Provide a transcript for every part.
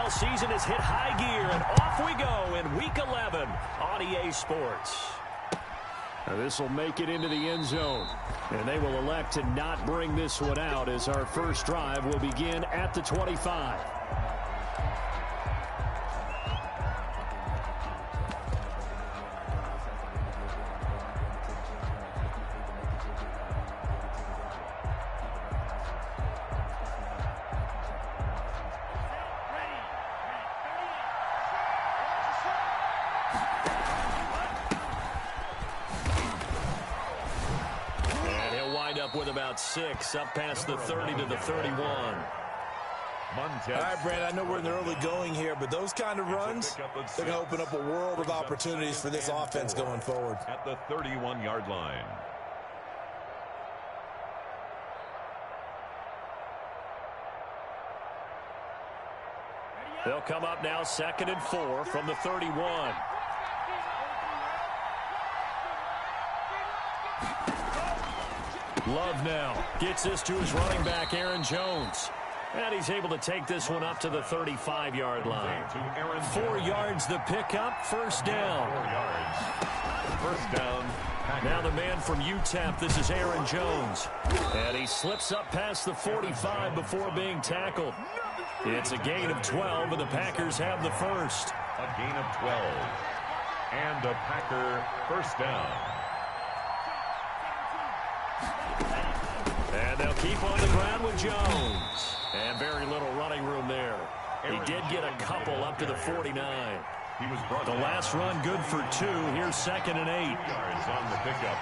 NFL season has hit high gear, and off we go in Week 11 on EA Sports. Now this will make it into the end zone, and they will elect to not bring this one out as our first drive will begin at the 25. With about 6 up past the 30 to the 31. All right, Brandon, I know we're in the early going here, but those kind of runs, they're going to open up a world of opportunities for this offense going forward. At the 31-yard line. They'll come up now 2nd and 4 from the 31. Love now gets this to his running back, Aaron Jones. And he's able to take this one up to the 35-yard line. 4 yards the pickup, first down. 4 yards. First down. Now the man from UTEP, this is Aaron Jones. And he slips up past the 45 before being tackled. It's a gain of 12, and the Packers have the first. A gain of 12. And a Packer first down. And they'll keep on the ground with Jones. And very little running room there. He did get a couple up to the 49. The last run good for 2. Here's 2nd and 8. Yards on the pickup.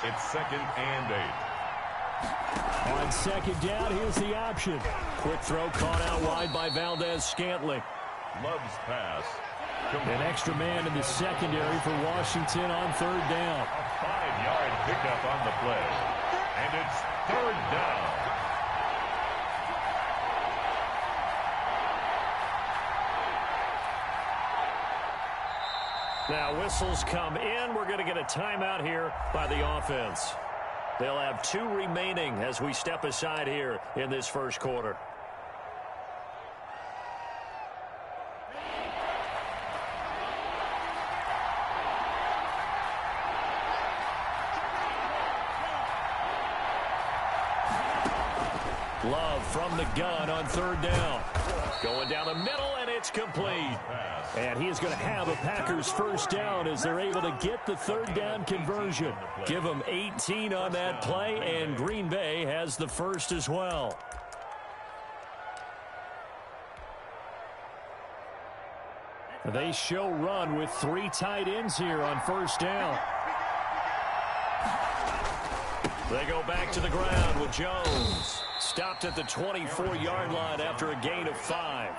It's 2nd and 8. On 2nd down, here's the option. Quick throw caught out wide by Valdez-Scantling. Love's pass. An extra man in the secondary for Washington on 3rd down. A 5-yard pickup on the play. And it's 3rd down. Now whistles come in. We're going to get a timeout here by the offense. They'll have 2 remaining as we step aside here in this first quarter. Love from the gun on 3rd down. Going down the middle, and it's complete. And he is going to have a Packers first down as they're able to get the 3rd down conversion. Give them 18 on that play, and Green Bay has the first as well. They show run with 3 tight ends here on 1st down. They go back to the ground with Jones. Stopped at the 24-yard line after a gain of 5.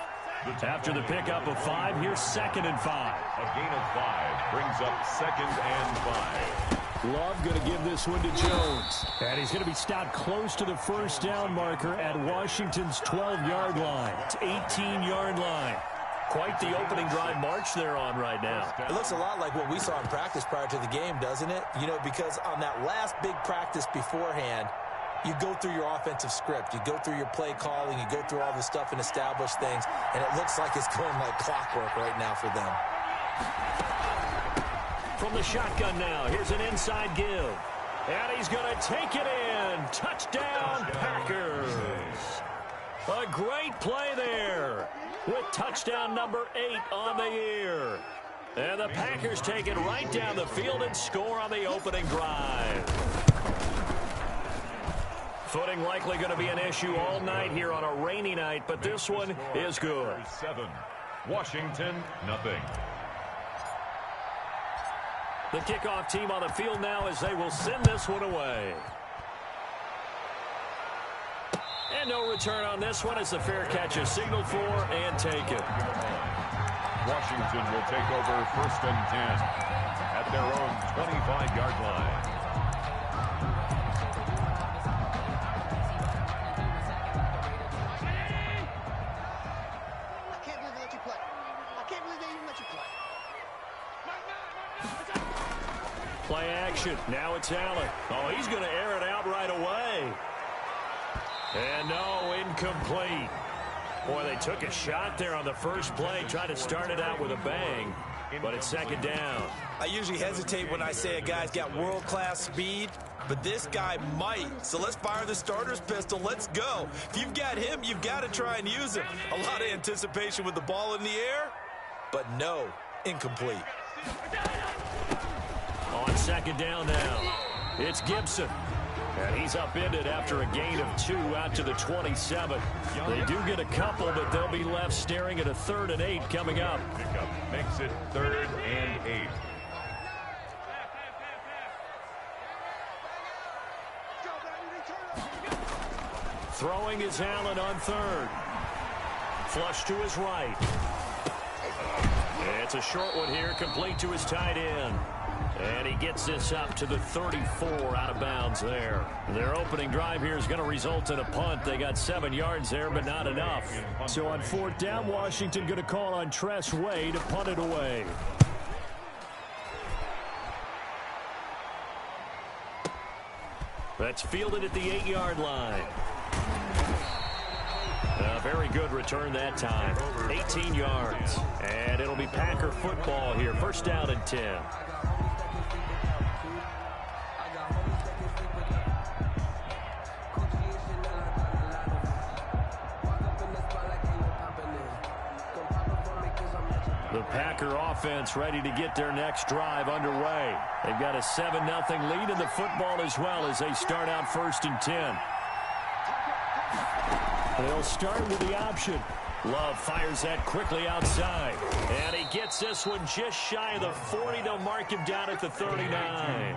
After the pickup of 5, here's 2nd and 5. A gain of 5 brings up 2nd and 5. Love going to give this one to Jones. And he's going to be stopped close to the first down marker at Washington's 12-yard line. It's 18-yard line. Quite the opening drive march they're on right now. It looks a lot like what we saw in practice prior to the game, doesn't it? You know, because on that last big practice beforehand, you go through your offensive script. You go through your play calling. You go through all the stuff and establish things. And it looks like it's going like clockwork right now for them. From the shotgun now, here's an inside give. And he's going to take it in. Touchdown, Packers. A great play there with touchdown number 8 on the year. And the Packers take it right down the field and score on the opening drive. Footing likely going to be an issue all night here on a rainy night, but this one is good. 7. Washington, nothing. The kickoff team on the field now as they will send this one away. And no return on this one as the fair catch is signaled for and taken. Washington will take over 1st and 10 at their own 25-yard line. Play action. Now it's Allen. Oh, he's going to air it out right away. And no, incomplete. Boy, they took a shot there on the first play, tried to start it out with a bang, but it's second down. I usually hesitate when I say a guy's got world-class speed, but this guy might. So let's fire the starter's pistol. Let's go. If you've got him, you've got to try and use him. A lot of anticipation with the ball in the air, but no, incomplete. On second down now, it's Gibson. And he's upended after a gain of 2 out to the 27. They do get a couple, but they'll be left staring at a 3rd and 8 coming up. Pickup makes it 3rd and 8. Throwing is Allen on 3rd. Flush to his right. It's a short one here, complete to his tight end. And he gets this up to the 34 out of bounds there. Their opening drive here is going to result in a punt. They got 7 yards there, but not enough. So on 4th down, Washington going to call on Tress Way to punt it away. That's fielded at the 8-yard line. A very good return that time. 18 yards. And it'll be Packer football here. 1st down and 10. The Packer offense ready to get their next drive underway. They've got a 7-0 lead in the football as well as they start out 1st and 10. They'll start with the option. Love fires that quickly outside. And he gets this one just shy of the 40. They'll mark him down at the 39.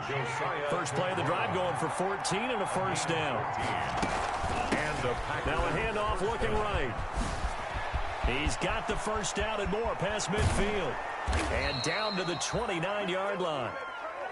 First play of the drive going for 14 and a 1st down. Now a handoff looking right. He's got the 1st down and more past midfield. And down to the 29-yard line.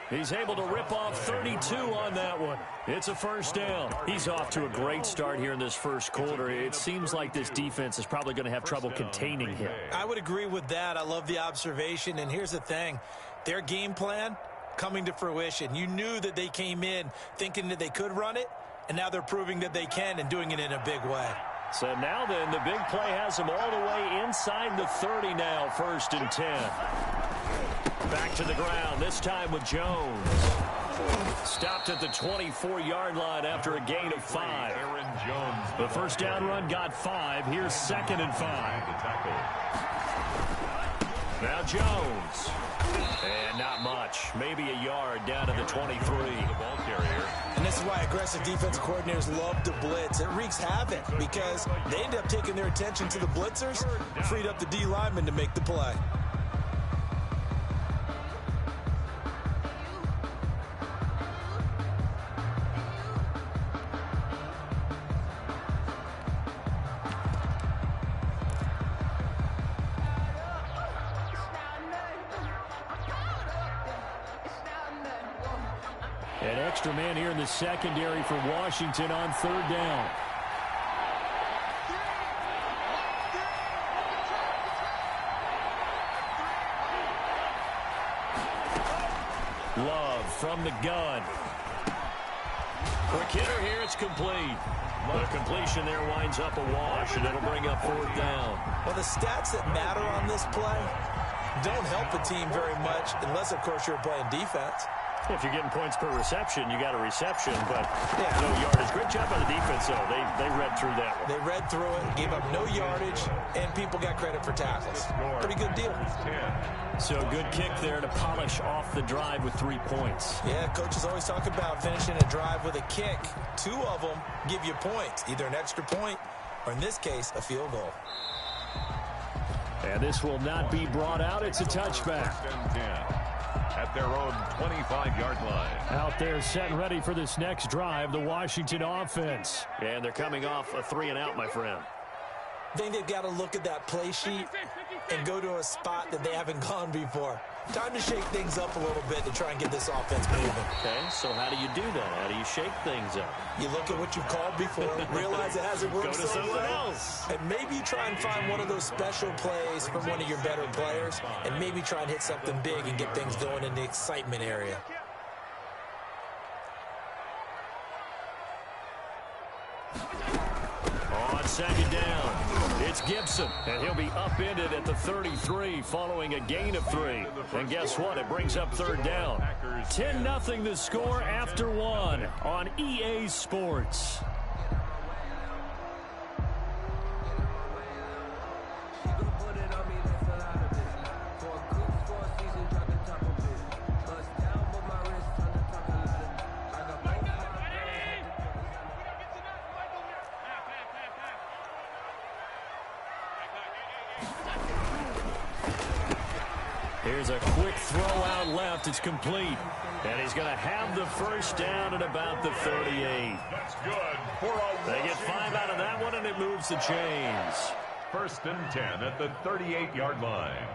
He's able to rip off 32 on that one. It's a 1st down. He's off to a great start here in this first quarter. It seems like this defense is probably going to have trouble containing him. I would agree with that. I love the observation. And here's the thing. Their game plan coming to fruition. You knew that they came in thinking that they could run it, and now they're proving that they can and doing it in a big way. So now then, the big play has them all the way inside the 30 now, 1st and 10. Back to the ground, this time with Jones. Stopped at the 24-yard line after a gain of 5. The 1st down run got 5. Here's 2nd and 5. Now Jones. And not much. Maybe a yard down to the 23. And this is why aggressive defensive coordinators love to blitz. It wreaks havoc because they end up taking their attention to the blitzers, freed up the D lineman to make the play. An extra man here in the secondary for Washington on 3rd down. Love from the gun. Quick hitter here, it's complete. The completion there winds up a wash, and it'll bring up 4th down. Well, the stats that matter on this play don't help a team very much unless, of course, you're playing defense. If you're getting points per reception, you got a reception, but no yardage. Great job by the defense, though. They read through that one. They read through it, gave up no yardage, and people got credit for tackles. Pretty good deal. So good kick there to polish off the drive with 3 points. Yeah, coaches always talk about finishing a drive with a kick. 2 of them give you points, either an extra point or, in this case, a field goal. And this will not be brought out. It's a touchback. At their own 25-yard line. Out there set and ready for this next drive, the Washington offense. And they're coming off a 3-and-out, my friend. I think they've got to look at that play sheet and go to a spot that they haven't gone before. Time to shake things up a little bit to try and get this offense moving. Okay, so how do you do that? How do you shake things up? You look at what you've called before, realize it hasn't worked Go to so someone well, else. and maybe try and find one of those special plays from one of your better players, and maybe try and hit something big and get things going in the excitement area. On on second down. It's Gibson, and he'll be upended at the 33 following a gain of 3. And guess what? It brings up third down. 10-0 the score after 1 on EA Sports. Here's a quick throw out left. It's complete. And he's going to have the first down at about the 38. That's good. They get 5 out of that one, and it moves the chains. 1st and 10 at the 38-yard line.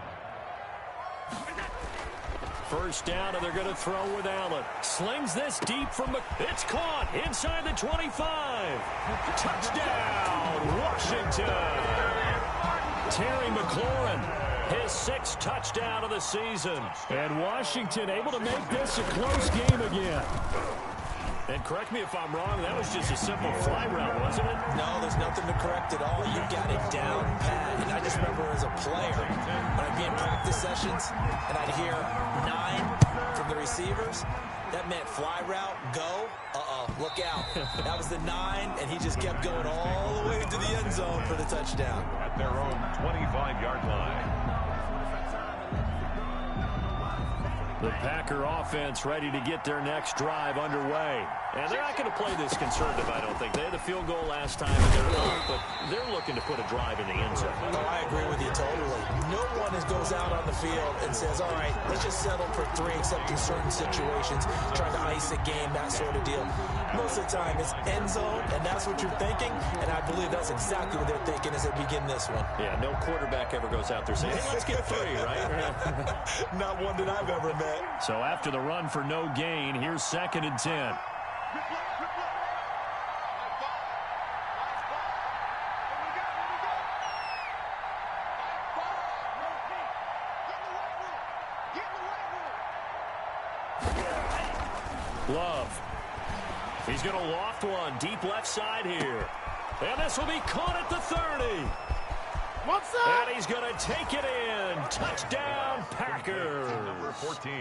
First down, and they're going to throw with Allen. Slings this deep from the... It's caught inside the 25. Touchdown, Washington. Terry McLaurin. His 6th touchdown of the season. And Washington able to make this a close game again. And correct me if I'm wrong, that was just a simple fly route, wasn't it? No, there's nothing to correct at all. You got it down pat. And I just remember as a player, when I'd be in practice sessions and I'd hear 9 from the receivers, that meant fly route, go, look out. That was the 9, and he just kept going all the way to the end zone for the touchdown. At their own 25-yard line. The Packer offense ready to get their next drive underway. And they're not going to play this conservative, I don't think. They had a field goal last time, and they're up, but they're looking to put a drive in the end zone. Oh, I agree with you totally. No one goes out on the field and says, all right, let's just settle for 3, except in certain situations, trying to ice a game, that sort of deal. Most of the time, it's end zone, and that's what you're thinking, and I believe that's exactly what they're thinking as they begin this one. Yeah, no quarterback ever goes out there saying, hey, let's get 3, right? Not one that I've ever met. So after the run for no gain, here's 2nd and 10. Love. He's going to loft one deep left side here. And this will be caught at the 30. What's up? And he's going to take it in. Touchdown, Packers. Number 14.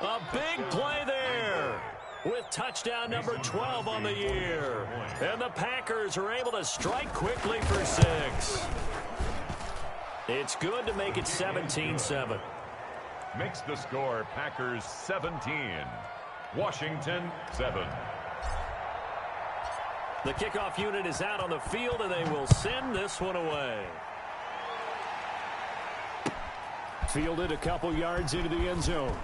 A big play there with touchdown number 12 on the year. And the Packers are able to strike quickly for 6. It's good to make it 17-7. Makes the score Packers 17. Washington 7. The kickoff unit is out on the field, and they will send this one away. Fielded a couple yards into the end zone.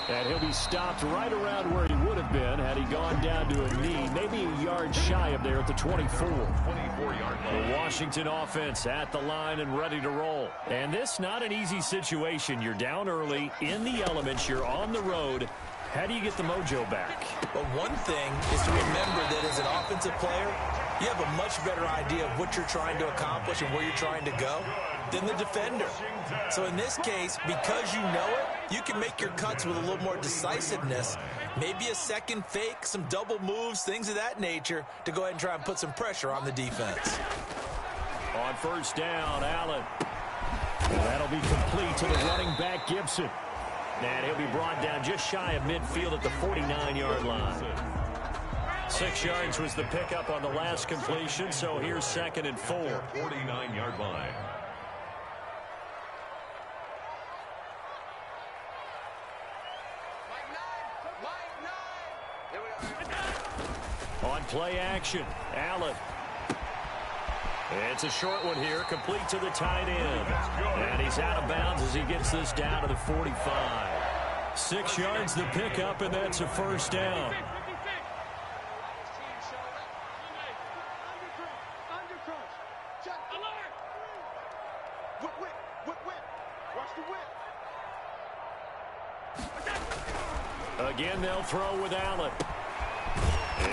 And he'll be stopped right around where he would have been had he gone down to a knee, maybe a yard shy of there at the 24. 24-yard line. The Washington offense at the line and ready to roll. And this not an easy situation. You're down early, in the elements, you're on the road. How do you get the mojo back? But one thing is to remember that as an offensive player, you have a much better idea of what you're trying to accomplish and where you're trying to go than the defender. So in this case, because you know it, you can make your cuts with a little more decisiveness. Maybe a second fake, some double moves, things of that nature to go ahead and try and put some pressure on the defense. On first down, Allen. And that'll be complete to the running back, Gibson. And he'll be brought down just shy of midfield at the 49-yard line. 6 yards was the pickup on the last completion, so here's 2nd and 4. 49-yard line. On play action, Allen. It's a short one here, complete to the tight end. And he's out of bounds as he gets this down to the 45. 6 yards the pickup, and that's a first down. Again, they'll throw with Allen.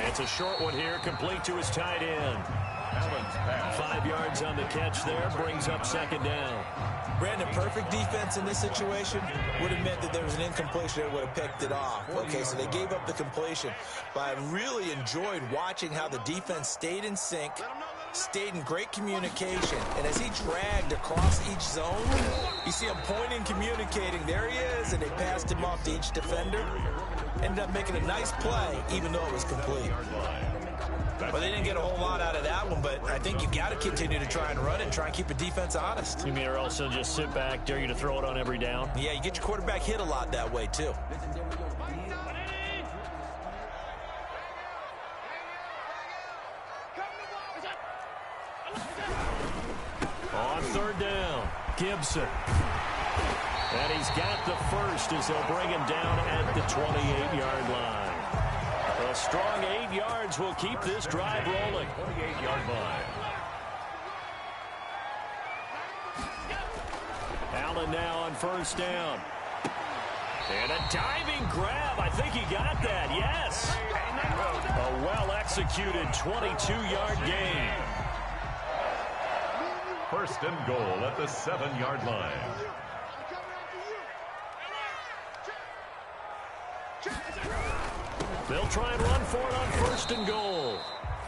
It's a short one here, complete to his tight end. 5 yards on the catch there, brings up second down. Brandon, perfect defense in this situation would have meant that there was an incompletion that would have picked it off. Okay, so they gave up the completion. But I really enjoyed watching how the defense stayed in sync, stayed in great communication. And as he dragged across each zone, you see him pointing, communicating. There he is, and they passed him off to each defender. Ended up making a nice play, even though it was complete. Well, they didn't get a whole lot out of that one, but I think you got to continue to try and run it and try and keep a defense honest. You mean or also just sit back, dare you to throw it on every down? Yeah, you get your quarterback hit a lot that way, too. On third down, Gibson. And he's got the first as they'll bring him down at the 28-yard line. A strong 8 yards will keep this drive rolling. 28-yard line. Allen now on first down. And a diving grab. I think he got that. Yes. A well-executed 22-yard gain. First and goal at the 7-yard line. They'll try and run for it on first and goal.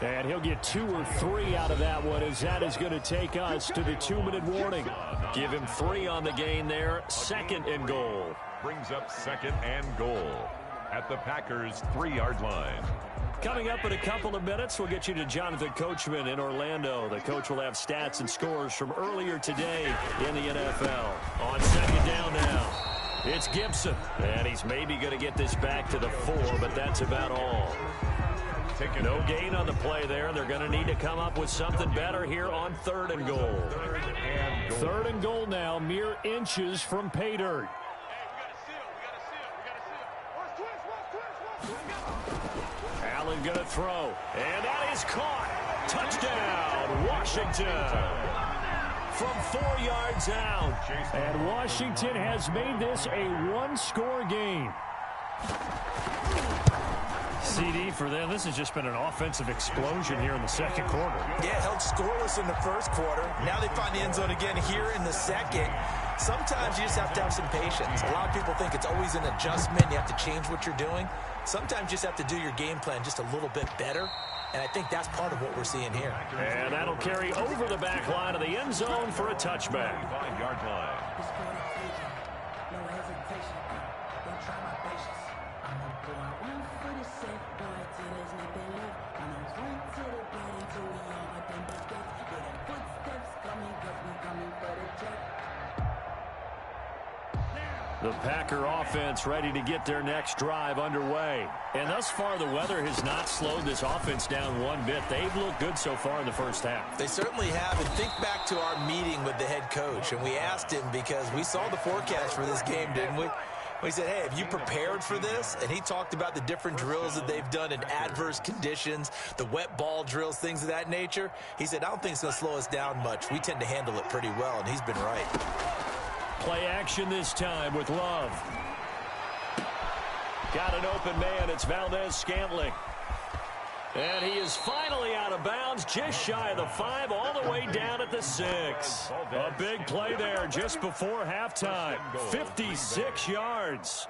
And he'll get 2 or 3 out of that one, as that is going to take us to the 2-minute warning. Give him 3 on the gain there. Second and goal. Brings up second and goal at the Packers' 3-yard line. Coming up in a couple of minutes, we'll get you to Jonathan Coachman in Orlando. The coach will have stats and scores from earlier today in the NFL. On second down now, it's Gibson. And he's maybe going to get this back to the 4, but that's about all. No gain on the play there. They're going to need to come up with something better here on third and goal. Third and goal now, mere inches from pay dirt. Allen going to throw, and that is caught. Touchdown, Washington. From 4 yards out. And Washington has made this a one-score game. CD for them. This has just been an offensive explosion here in the second quarter. Yeah, held scoreless in the first quarter. Now they find the end zone again here in the second. Sometimes you just have to have some patience. A lot of people think it's always an adjustment. You have to change what you're doing. Sometimes you just have to do your game plan just a little bit better. And I think that's part of what we're seeing here. And that'll carry over the back line of the end zone for a touchback. 5-yard line. The Packer offense ready to get their next drive underway. And thus far, the weather has not slowed this offense down one bit. They've looked good so far in the first half. They certainly have. And think back to our meeting with the head coach. And we asked him, because we saw the forecast for this game, didn't we? We said, hey, have you prepared for this? And he talked about the different drills that they've done in adverse conditions, the wet ball drills, things of that nature. He said, I don't think it's going to slow us down much. We tend to handle it pretty well, and he's been right. Play action this time with Love. Got an open man. It's Valdez-Scantling. And he is finally out of bounds, just shy of the 5, all the way down at the 6. A big play there just before halftime. 56 yards.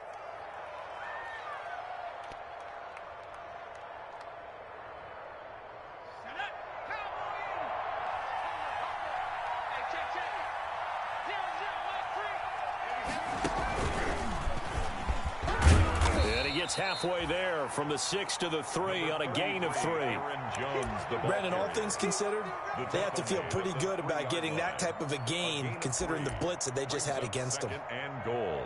Halfway there from the 6 to the 3 on a gain of 3. Brandon, all things considered, they have to feel pretty good about getting that type of a gain, considering the blitz that they just had against them. And goal.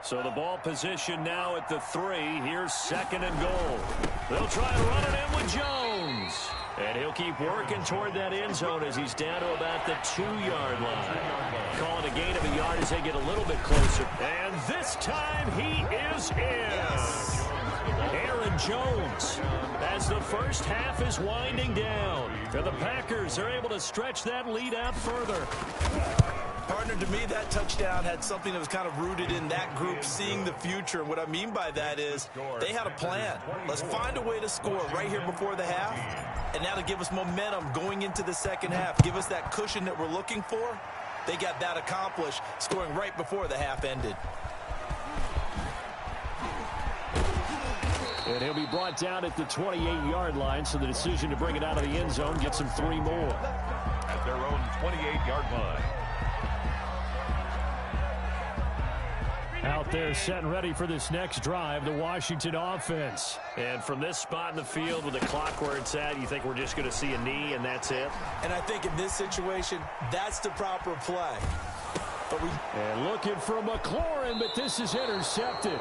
So the ball position now at the 3. Here's second and goal. They'll try and run it in with Jones. And he'll keep working toward that end zone as he's down to about the 2-yard line. Call it a gain of a yard as they get a little bit closer. And this time he is in. Aaron Jones as the first half is winding down. And the Packers are able to stretch that lead out further. Partner, to me, that touchdown had something that was kind of rooted in that group seeing the future. And what I mean by that is they had a plan. Let's find a way to score right here before the half. And that'll give us momentum going into the second half. Give us that cushion that we're looking for. They got that accomplished, scoring right before the half ended. And he'll be brought down at the 28-yard line, so the decision to bring it out of the end zone gets him 3 more. At their own 28-yard line. Out there set and ready for this next drive, the Washington offense. And from this spot in the field with the clock where it's at, you think we're just going to see a knee and that's it? And I think in this situation, that's the proper play. And looking for McLaurin, but this is intercepted.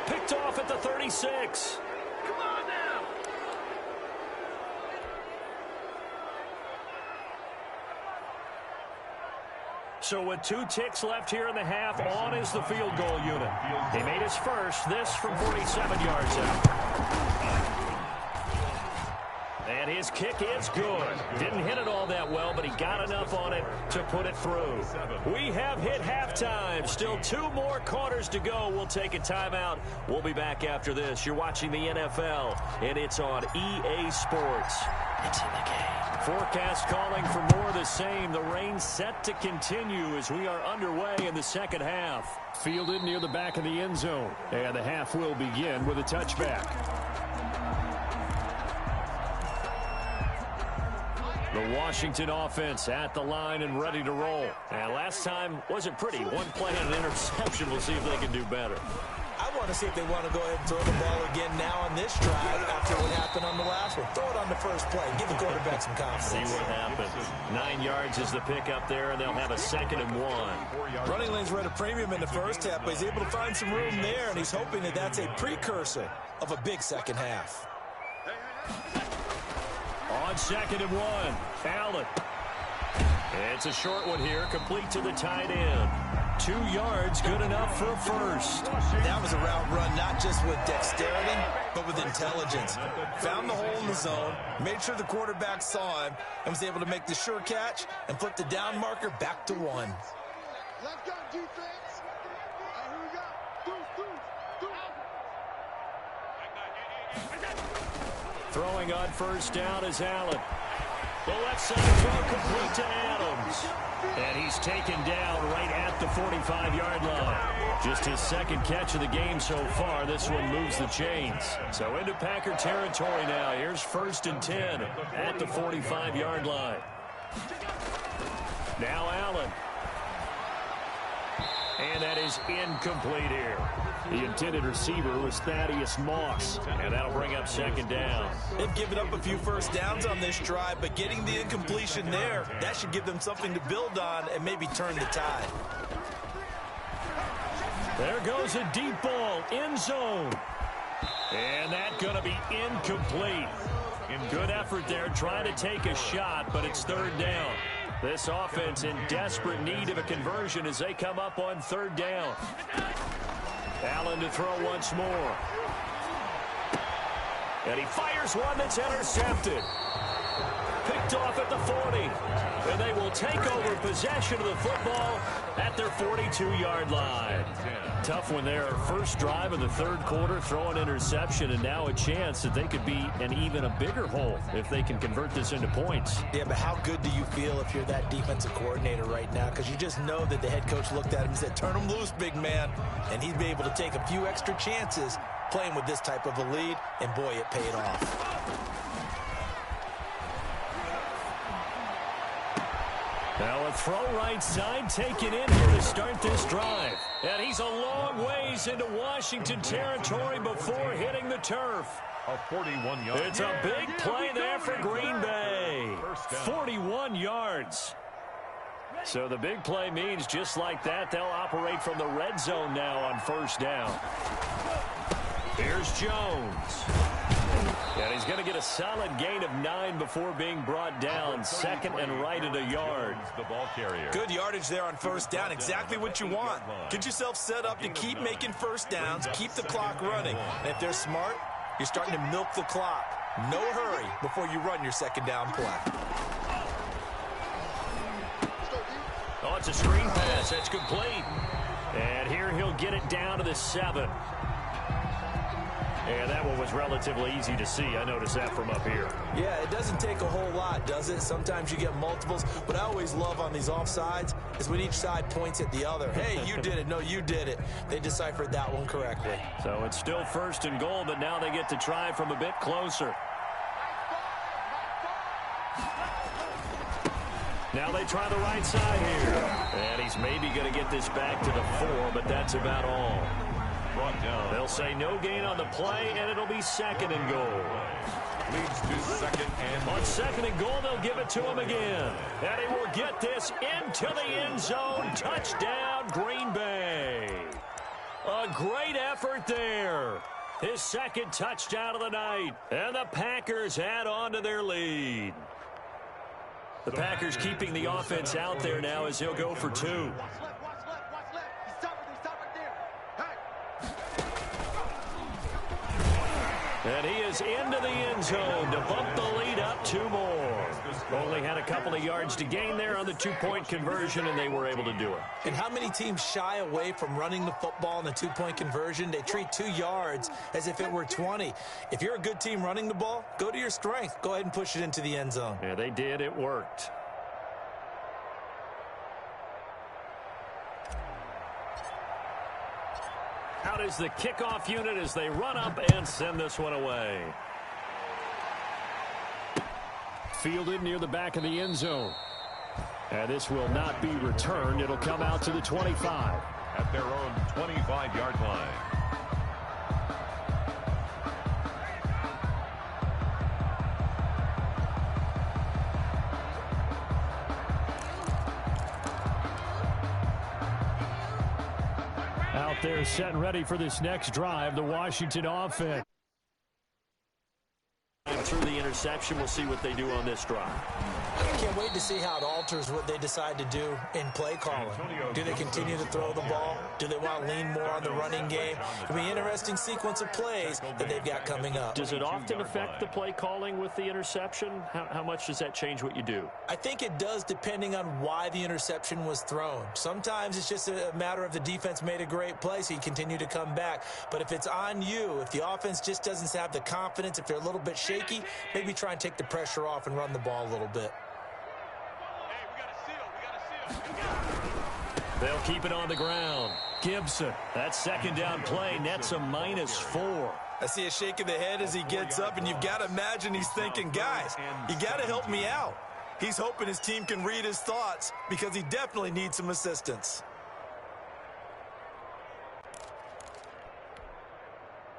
Picked off at the 36. Come on now. So with 2 ticks left here in the half, on is the field goal unit. He made his first, this from 47 yards out. And his kick is good. Didn't hit it all that well, but he got enough on it to put it through. We have hit halftime. Still 2 more quarters to go. We'll take a timeout. We'll be back after this. You're watching the NFL, and it's on EA Sports. It's in the game. Forecast calling for more of the same. The rain set to continue as we are underway in the second half. Fielded near the back of the end zone. And the half will begin with a touchback. The Washington offense at the line and ready to roll. And last time wasn't pretty. 1 play and an interception. We'll see if they can do better. I want to see if they want to go ahead and throw the ball again now on this drive after what happened on the last one. Throw it on the first play. Give the quarterback some confidence. See what happens. 9 yards is the pick up there, and they'll have a 2nd and 1. Running lanes were at a premium in the first half, but he's able to find some room there, and he's hoping that that's a precursor of a big second half. On 2nd and 1, Allen. It's a short one here, complete to the tight end. 2 yards, good enough for a first. That was a route run, not just with dexterity, but with intelligence. Found the hole in the zone, made sure the quarterback saw him, and was able to make the sure catch and flip the down marker back to 1. Let's go, defense. Here we go. Throwing on first down is Allen. The left side throw complete to Adams. And he's taken down right at the 45-yard line. Just his 2nd catch of the game so far. This one moves the chains. So into Packer territory now. Here's 1st and 10 at the 45-yard line. Now Allen. And that is incomplete here. The intended receiver was Thaddeus Moss. And that'll bring up 2nd down. They've given up a few first downs on this drive, but getting the incompletion there, that should give them something to build on and maybe turn the tide. There goes a deep ball, end zone. And that's going to be incomplete. Good effort there, trying to take a shot, but it's 3rd down. This offense in desperate need of a conversion as they come up on 3rd down. Allen to throw once more. And he fires one that's intercepted. Picked off at the 40. And they will take over possession of the football at their 42-yard line. Tough one there. First drive of the 3rd quarter, throw an interception, and now a chance that they could be in even a bigger hole if they can convert this into points. Yeah, but how good do you feel if you're that defensive coordinator right now? Because you just know that the head coach looked at him and said, turn him loose, big man. And he'd be able to take a few extra chances playing with this type of a lead, and boy, it paid off. Now a throw right side taken in here to start this drive. And he's a long ways into Washington territory before hitting the turf. A 41-yard. It's a big play there for Green Bay. 41 yards. So the big play means just like that, they'll operate from the red zone now on 1st down. Here's Jones. And he's going to get a solid gain of 9 before being brought down. 2nd and right at a yard. The ball carrier. Good yardage there on 1st down. Exactly what you want. Get yourself set up to keep making first downs, keep the clock running. And if they're smart, You're starting to milk the clock. No hurry before you run your second down play. Oh, it's a screen pass. That's complete. And here he'll get it down to the 7. And that one was relatively easy to see. I noticed that from up here. Yeah, it doesn't take a whole lot, does it? Sometimes you get multiples. What I always love on these offsides is when each side points at the other. Hey, you did it. No, you did it. They deciphered that one correctly. So it's still 1st and goal, but now they get to try from a bit closer. Now they try the right side here. And he's maybe going to get this back to the 4, but that's about all. Brought down. They'll say no gain on the play, and it'll be 2nd and goal. Leads to 2nd and On 2nd and goal, they'll give it to him again. And he will get this into the end zone. Touchdown, Green Bay. A great effort there. His 2nd touchdown of the night. And the Packers add on to their lead. The Packers keeping the offense out there now as he'll go for 2. Watch left, watch left. He stopped right there. Hey. And he is into the end zone to bump the lead up 2 more. Only had a couple of yards to gain there on the 2-point conversion, and they were able to do it. And how many teams shy away from running the football in the 2-point conversion? They treat 2 yards as if it were 20. If you're a good team running the ball, go to your strength. Go ahead and push it into the end zone. Yeah, they did. It worked. Out is the kickoff unit as they run up and send this one away. Fielded near the back of the end zone. And this will not be returned. It'll come out to the 25. at their own 25-yard line. Out there set and ready for this next drive, the Washington offense. Through the interception, we'll see what they do on this drive. Can't wait to see how it alters what they decide to do in play calling. Do they continue to throw the ball? Do they want to lean more on the running game? It'll be an interesting sequence of plays that they've got coming up. Does it often affect the play calling with the interception? How much does that change what you do? I think it does, depending on why the interception was thrown. Sometimes it's just a matter of the defense made a great play, so you continue to come back. But if it's on you, if the offense just doesn't have the confidence, if they're a little bit shaky, maybe try and take the pressure off and run the ball a little bit. They'll keep it on the ground. Gibson, that second down play nets a -4. I see a shake of the head as he gets up, and you've got to imagine he's thinking, guys, you got to help me out. He's hoping his team can read his thoughts because he definitely needs some assistance.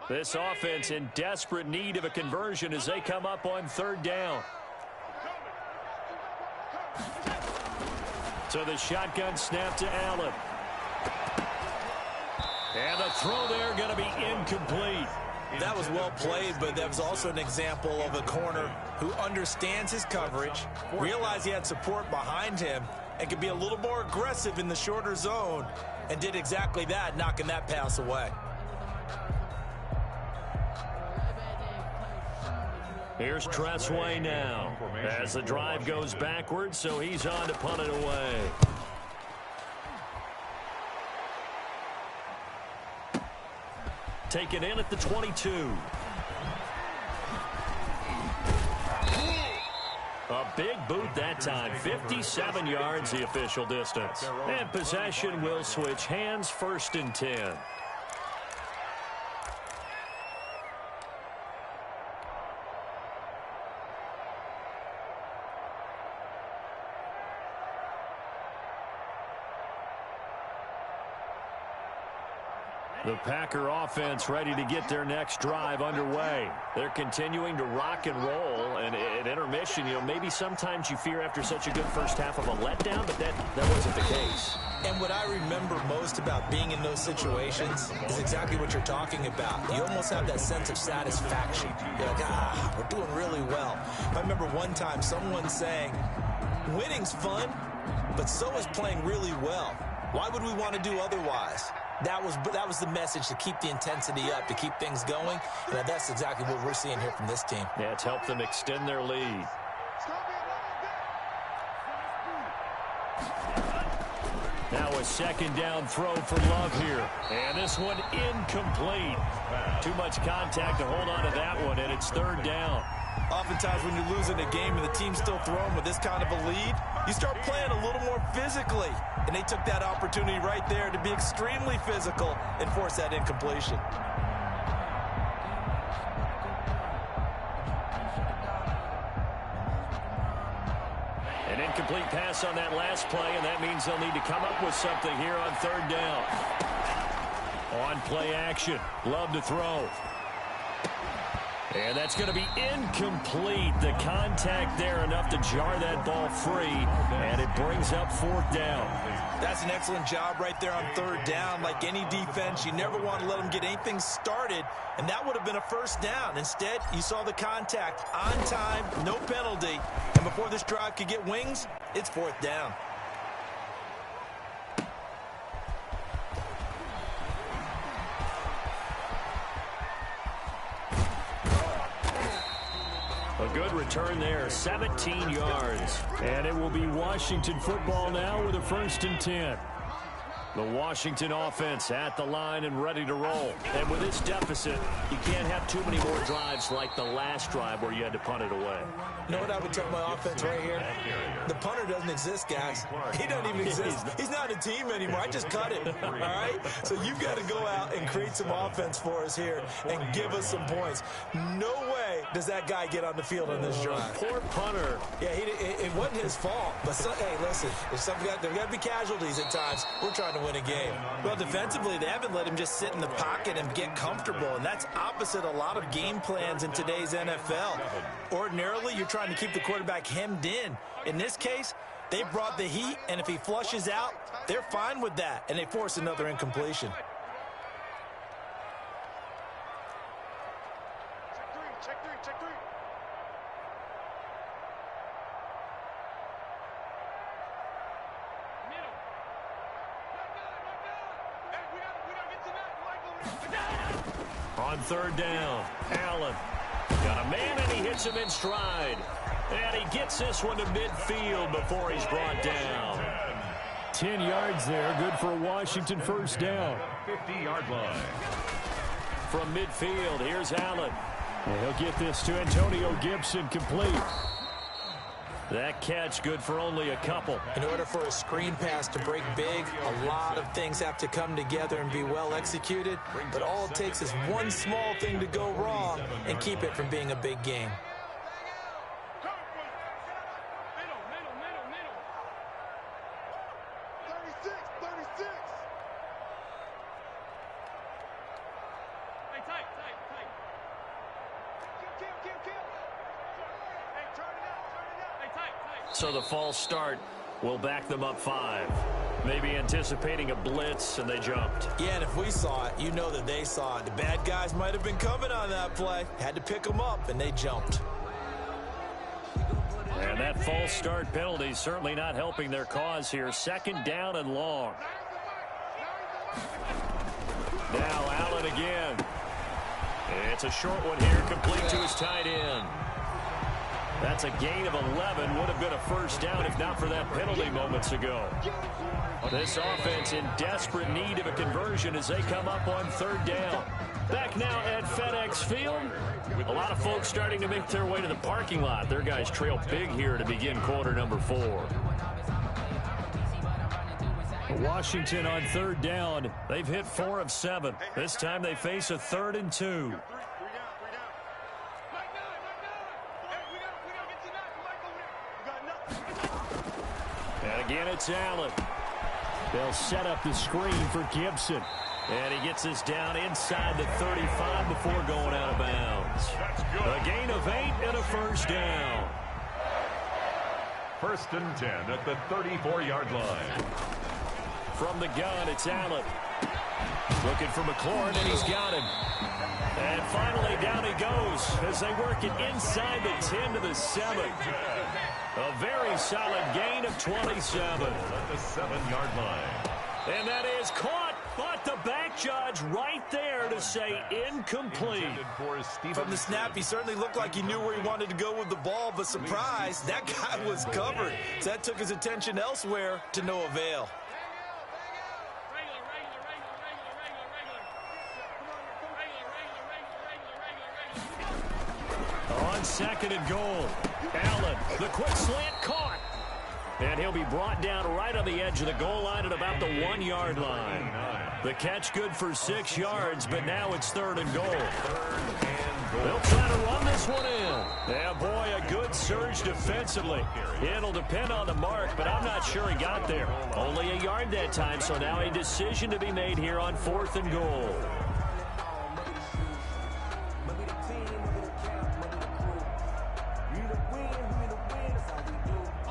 This offense in desperate need of a conversion as they come up on third down. So the shotgun snap to Allen. And the throw there going to be incomplete. That was well played, but that was also an example of a corner who understands his coverage, realized he had support behind him, and could be a little more aggressive in the shorter zone, and did exactly that, knocking that pass away. Here's Tressway now as the drive goes backwards, so he's on to punt it away. Taken in at the 22. A big boot that time. 57 yards the official distance. And possession will switch hands, 1st and 10. The Packer offense ready to get their next drive underway. They're continuing to rock and roll, and at intermission, maybe sometimes you fear after such a good first half of a letdown, but that wasn't the case. And what I remember most about being in those situations is exactly what you're talking about. You almost have that sense of satisfaction. You're like, we're doing really well. I remember one time someone saying, winning's fun, but so is playing really well. Why would we want to do otherwise? That was the message, to keep the intensity up, to keep things going. And that's exactly what we're seeing here from this team. Yeah, it's helped them extend their lead. Now a second down throw for Love here. And this one incomplete. Too much contact to hold on to that one, and it's third down. Oftentimes when you're losing a game and the team's still throwing with this kind of a lead, you start playing a little more physically. And they took that opportunity right there to be extremely physical and force that incompletion. An incomplete pass on that last play, and that means they'll need to come up with something here on third down. On play action, Love to throw. And that's going to be incomplete. The contact there enough to jar that ball free, and it brings up fourth down. That's an excellent job right there on third down. Like any defense, you never want to let them get anything started, and that would have been a first down. Instead, you saw the contact on time, no penalty, and before this drive could get wings, it's fourth down. A good return there, 17 yards. And it will be Washington football now with a 1st and 10. The Washington offense at the line and ready to roll. And with this deficit, you can't have too many more drives like the last drive where you had to punt it away. You know what I would tell my offense right here? The punter doesn't exist, guys. He doesn't even exist. He's not a team anymore. I just cut him, all right? So you've got to go out and create some offense for us here and give us some points. No way does that guy get on the field on this drive. Poor punter. Yeah, it wasn't his fault. But, hey, listen, there's got to be casualties at times. We're trying to win a game. Well, defensively, they haven't let him just sit in the pocket and get comfortable, and that's opposite a lot of game plans in today's NFL. Ordinarily, you're trying to keep the quarterback hemmed in. In this case, they brought the heat, and if he flushes out, they're fine with that, and they force another incompletion. Check three. On third down, Allen got a man, and he hits him in stride. And he gets this one to midfield before he's brought down. 10 yards there, good for a Washington first down. 50-yard line. From midfield, here's Allen. And he'll get this to Antonio Gibson, complete. That catch good for only a couple. In order for a screen pass to break big, a lot of things have to come together and be well executed. But all it takes is one small thing to go wrong and keep it from being a big game. So the false start will back them up 5. Maybe anticipating a blitz, and they jumped. Yeah, and if we saw it, you know that they saw it. The bad guys might have been coming on that play. Had to pick them up, and they jumped. And that false start penalty is certainly not helping their cause here. 2nd down and long. Now Allen again. It's a short one here, complete to his tight end. That's a gain of 11. Would have been a first down if not for that penalty moments ago. This offense in desperate need of a conversion as they come up on third down. Back now at FedEx Field. A lot of folks starting to make their way to the parking lot. Their guys trail big here to begin quarter number 4. Washington on third down. They've hit 4 of 7. This time they face a 3rd and 2. And again, it's Allen. They'll set up the screen for Gibson. And he gets this down inside the 35 before going out of bounds. A gain of 8 and a first down. 1st and 10 at the 34-yard line. From the gun, it's Allen. Looking for McLaurin, and he's got him. And finally, down he goes as they work it inside the 10 to the 7. A very solid gain of 27. At the 7-yard line. And that is caught, but the back judge right there to say incomplete. From the snap, he certainly looked like he knew where he wanted to go with the ball, but surprise, that guy was covered. So that took his attention elsewhere to no avail. On second and goal, Allen, the quick slant caught. And he'll be brought down right on the edge of the goal line at about the 1-yard line. The catch good for 6 yards, but now it's third and goal. They'll try to run this one in. Yeah, boy, a good surge defensively. It'll depend on the mark, but I'm not sure he got there. Only a yard that time, so now a decision to be made here on 4th and goal.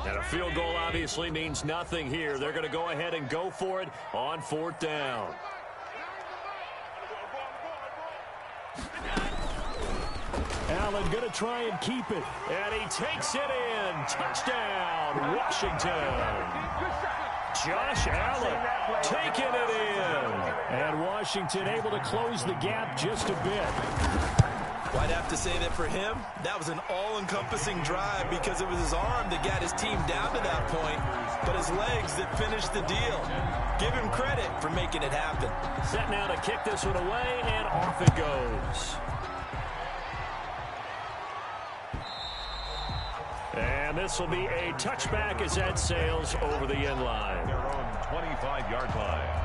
And a field goal obviously means nothing here. They're going to go ahead and go for it on 4th down. Allen going to try and keep it. And he takes it in. Touchdown, Washington. Josh Allen taking it in. And Washington able to close the gap just a bit. Well, I'd have to say that for him, that was an all-encompassing drive because it was his arm that got his team down to that point, but his legs that finished the deal. Give him credit for making it happen. Set now to kick this one away, and off it goes. And this will be a touchback as that sails over the end line. Their own 25-yard line.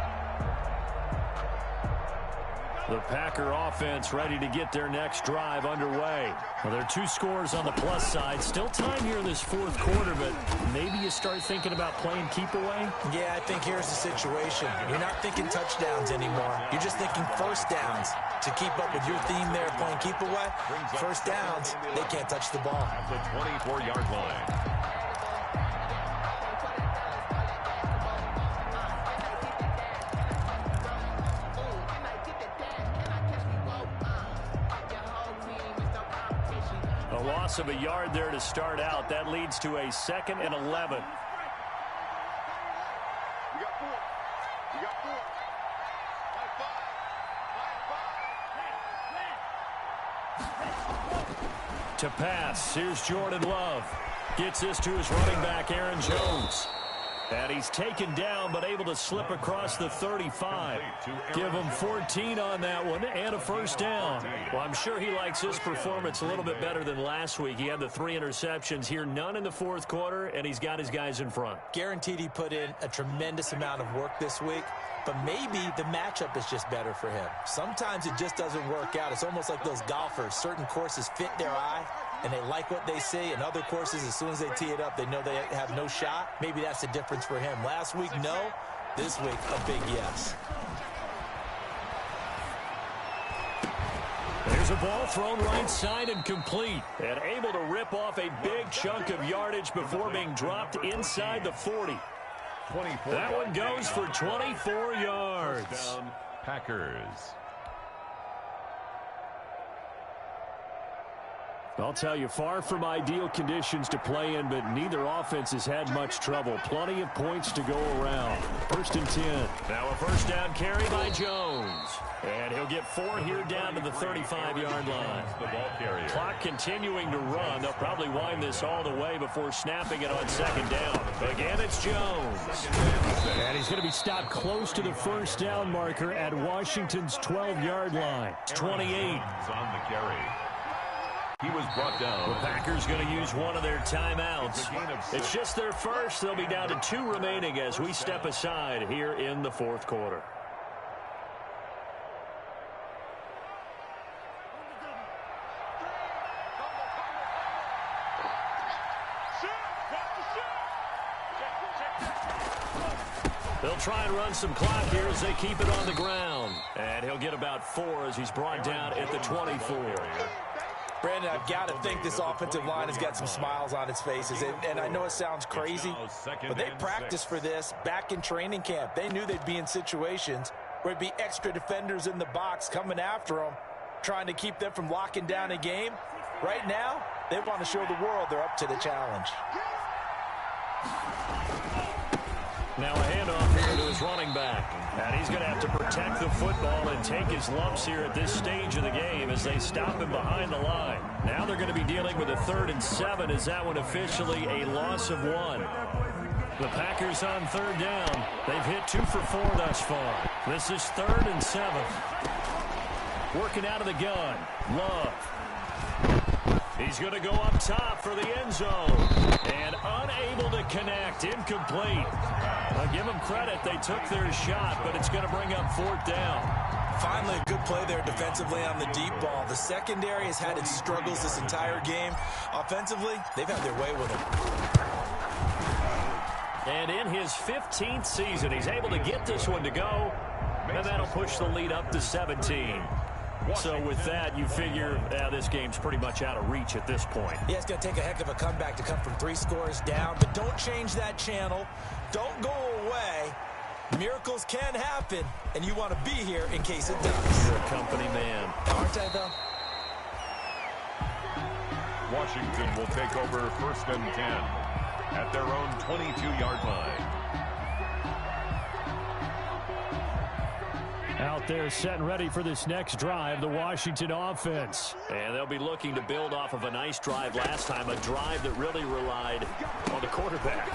The Packer offense ready to get their next drive underway. Well, there are 2 scores on the plus side. Still time here in this 4th quarter, but maybe you start thinking about playing keep away? Yeah, I think here's the situation. You're not thinking touchdowns anymore. You're just thinking first downs. To keep up with your theme there, playing keep away, first downs, they can't touch the ball. At the 24-yard line. A loss of a yard there to start out. That leads to a 2nd and 11. To pass, here's Jordan Love. Gets this to his running back, Aaron Jones. And he's taken down, but able to slip across the 35. Give him 14 on that one and a first down. Well, I'm sure he likes his performance a little bit better than last week. He had the 3 interceptions here, none in the 4th quarter, and he's got his guys in front. Guaranteed he put in a tremendous amount of work this week, but maybe the matchup is just better for him. Sometimes it just doesn't work out. It's almost like those golfers. Certain courses fit their eye, and they like what they see. And other courses, as soon as they tee it up, they know they have no shot. Maybe that's the difference for him. Last week, no. This week, a big yes. There's a ball thrown right side and complete. And able to rip off a big chunk of yardage before being dropped inside the 40. That one goes for 24 yards. Touchdown, Packers. I'll tell you, far from ideal conditions to play in, but neither offense has had much trouble. Plenty of points to go around. 1st and 10. Now a first down carry by Jones. And he'll get 4 here down to the 35-yard line. The ball carrier. Clock continuing to run. They'll probably wind this all the way before snapping it on 2nd down. Again, it's Jones. And he's going to be stopped close to the first down marker at Washington's 12-yard line. It's 28. On the carry. He was brought down. The Packers going to use one of their timeouts. It's just their first. They'll be down to 2 remaining as we step aside here in the 4th quarter. They'll try and run some clock here as they keep it on the ground. And he'll get about 4 as he's brought down at the 24. Brandon, I've got to think this offensive line has got some smiles on its faces. And I know it sounds crazy, but they practiced for this back in training camp. They knew they'd be in situations where it'd be extra defenders in the box coming after them, trying to keep them from locking down a game. Right now, they want to show the world they're up to the challenge. Now a handoff here to his running back. And he's going to have to protect the football and take his lumps here at this stage of the game as they stop him behind the line. Now they're going to be dealing with a 3rd and 7 as that one officially a loss of 1. The Packers on 3rd down. They've hit 2 for 4 thus far. This is 3rd and 7. Working out of the gun. Love. He's going to go up top for the end zone. And unable to connect. Incomplete. I'll give them credit. They took their shot, but it's going to bring up 4th down. Finally, a good play there defensively on the deep ball. The secondary has had its struggles this entire game. Offensively, they've had their way with it. And in his 15th season, he's able to get this one to go. And that'll push the lead up to 17. So with that, you figure this game's pretty much out of reach at this point. Yeah, it's going to take a heck of a comeback to come from 3 scores down. But don't change that channel. Don't go away. Miracles can happen, and you want to be here in case it does. You're a company man. Aren't I, though? Washington will take over 1st and 10 at their own 22-yard line. Out there set and ready for this next drive, the Washington offense. And they'll be looking to build off of a nice drive last time, a drive that really relied on the quarterback.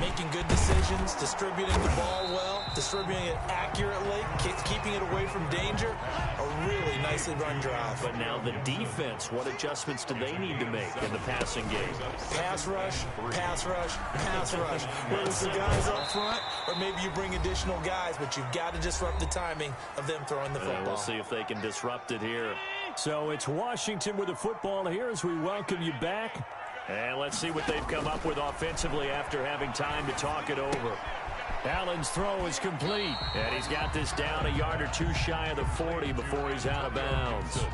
Making good decisions, distributing the ball well, distributing it accurately, keeping it away from danger. A really nicely run drive. But now the defense, what adjustments do they need to make in the passing game? Pass rush, pass rush, pass rush. Whether it's the guys up front or maybe you bring additional guys, but you've got to disrupt the timing of them throwing the football. We'll see if they can disrupt it here. So it's Washington with the football here as we welcome you back. And let's see what they've come up with offensively after having time to talk it over. Allen's throw is complete. And he's got this down a yard or 2 shy of the 40 before he's out of bounds.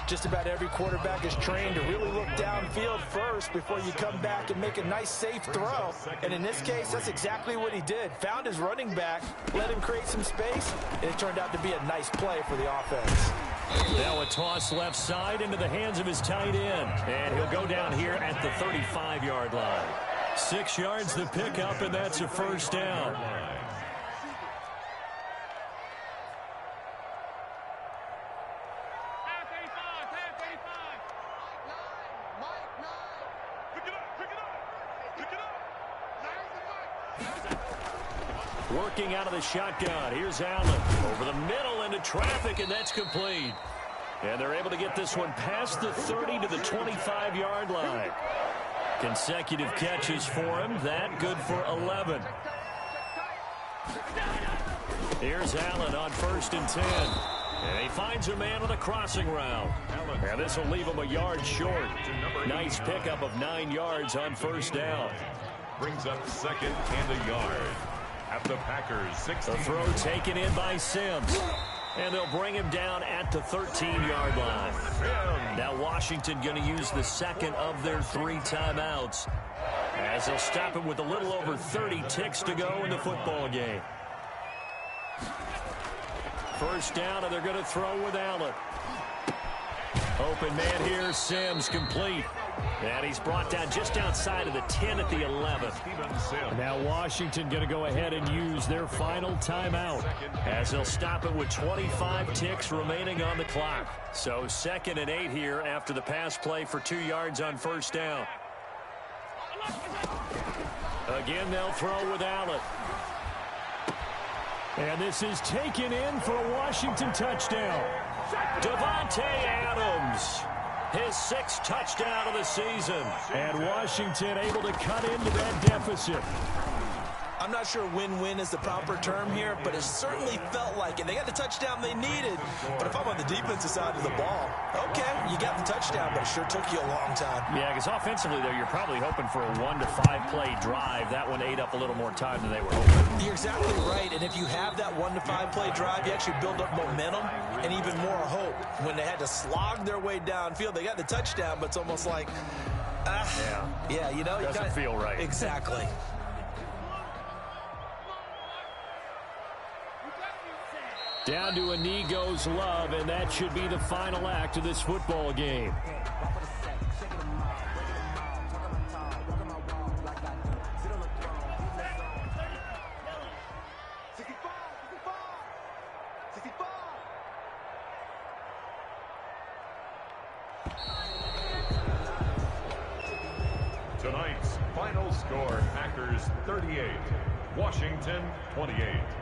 Just about every quarterback is trained to really look downfield first before you come back and make a nice, safe throw. And in this case, that's exactly what he did. Found his running back, let him create some space, and it turned out to be a nice play for the offense. Now a toss left side into the hands of his tight end. And he'll go down here at the 35-yard line. 6 yards the pickup, and that's a 1st down. Working out of the shotgun. Here's Allen. Over the middle into traffic, and that's complete. And they're able to get this one past the 30 to the 25-yard line. Consecutive catches for him. That good for 11. Here's Allen on 1st and 10. And he finds a man on a crossing route. And this will leave him a yard short. Nice pickup of 9 yards on 1st down. Brings up 2nd and a yard at the Packers 16. The throw taken in by Sims. And they'll bring him down at the 13-yard line. Now Washington going to use the 2nd of their 3 timeouts as they'll stop him with a little over 30 ticks to go in the football game. 1st down, and they're going to throw with Allen. Open man here, Sims, complete. And he's brought down just outside of the 10 at the 11. Now Washington going to go ahead and use their final timeout as they'll stop it with 25 ticks remaining on the clock. So 2nd and 8 here after the pass play for 2 yards on 1st down. Again, they'll throw with Allen. And this is taken in for a Washington touchdown. Davante Adams. His 6th touchdown of the season. And Washington able to cut into that deficit. I'm not sure win-win is the proper term here, but it certainly felt like it. They got the touchdown they needed. But if I'm on the defensive side of the ball, okay, you got the touchdown, but it sure took you a long time. Yeah, because offensively, though, you're probably hoping for a 1 to 5 play drive. That one ate up a little more time than they were hoping. You're exactly right, and if you have that 1 to 5 play drive, you actually build up momentum and even more hope. When they had to slog their way downfield, they got the touchdown, but it's almost like, yeah, you know. Doesn't feel right. Exactly. Down to a knee goes Love, and that should be the final act of this football game. Tonight's final score, Packers 38, Washington 28.